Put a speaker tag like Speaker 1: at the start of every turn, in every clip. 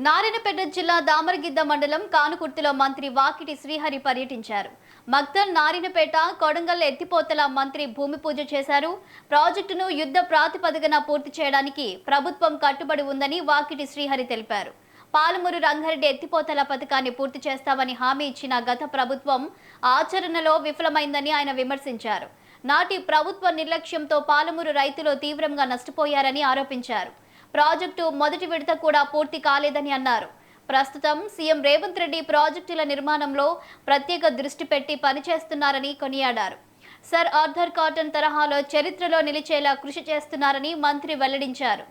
Speaker 1: నారాయణపేట జిల్లా దామరగిద్ద మండలం కానుకుర్తిలో మంత్రి వాకిటి శ్రీహరి పర్యటించారు. మక్తల్ నారాయణపేట కొడంగల్ ఎత్తిపోతల మంత్రి భూమి పూజ చేశారు. ప్రాజెక్టును యుద్ధ ప్రాతిపదికన పూర్తి చేయడానికి ప్రభుత్వం కట్టుబడి ఉందని వాకిటి శ్రీహరి తెలిపారు. పాలమూరు రంగారెడ్డి ఎత్తిపోతల పథకాన్ని పూర్తి చేస్తామని హామీ ఇచ్చిన గత ప్రభుత్వం ఆచరణలో విఫలమైందని ఆయన విమర్శించారు. నాటి ప్రభుత్వ నిర్లక్ష్యంతో పాలమూరు రైతులు తీవ్రంగా నష్టపోయారని ఆరోపించారు. ప్రాజెక్టు మొదటి విడత కూడా పూర్తి కాలేదని అన్నారు. ప్రస్తుతం సీఎం రేవంత్ రెడ్డి ప్రాజెక్టుల నిర్మాణంలో ప్రత్యేక దృష్టి పెట్టి పనిచేస్తున్నారని కొనియాడారు. సర్ ఆర్థర్ కాటన్ తరహాలో చరిత్రలో నిలిచేలా కృషి చేస్తున్నారని మంత్రి వెల్లడించారు.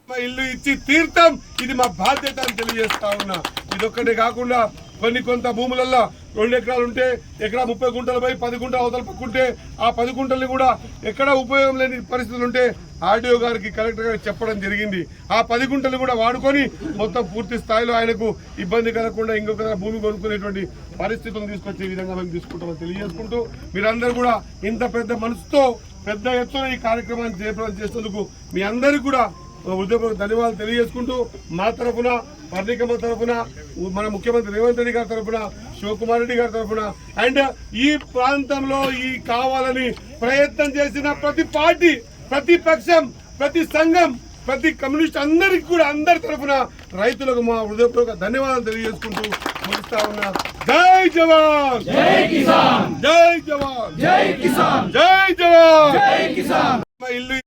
Speaker 2: ఇల్లు ఇచ్చి తీర్థం ఇది మా బాధ్యత అని తెలియజేస్తా ఉన్నా. ఇదొక్కటే కాకుండా కొంత భూములలో 2 ఎకరాలు ఉంటే ఎకరా 30 గుంటలపై 10 గుంటలు అవతల పక్కుంటే ఆ 10 గుంటల్ని కూడా ఎక్కడ ఉపయోగం లేని పరిస్థితులు ఉంటే ఆర్డీఓ గారికి కలెక్టర్ గారికి చెప్పడం జరిగింది. ఆ 10 గుంటలు కూడా వాడుకొని మొత్తం పూర్తి స్థాయిలో ఆయనకు ఇబ్బంది కలగకుండా ఇంకొక భూమి కొనుక్కునేటువంటి పరిస్థితులను తీసుకొచ్చే విధంగా మేము తీసుకుంటామని తెలియజేసుకుంటూ మీరందరూ కూడా ఇంత పెద్ద మనసుతో పెద్ద ఎత్తున ఈ కార్యక్రమాన్ని జయప్రదం చేసేందుకు మీ అందరికీ కూడా హృదయపూర్వక ధన్యవాదాలు తెలియజేసుకుంటూ మా తరఫున వర్ణికమ్మ తరఫున మన ముఖ్యమంత్రి రేవంత్ రెడ్డి గారి తరఫున శివకుమార్ రెడ్డి గారి తరఫున అండ్ ఈ ప్రాంతంలో ఈ కావాలని ప్రయత్నం చేసిన ప్రతి పార్టీ, ప్రతి పక్షం, ప్రతి సంఘం, ప్రతి కమ్యూనిస్ట్ అందరికి కూడా అందరి తరఫున రైతులకు మా హృదయపూర్వక ధన్యవాదాలు తెలియజేసుకుంటూ ముగిస్తా ఉన్నా. జై జవాన్, జై కిసాన్, జై జవాన్, జై కిసాన్, జై జవాన్, జై కిసాన్. ఇల్లు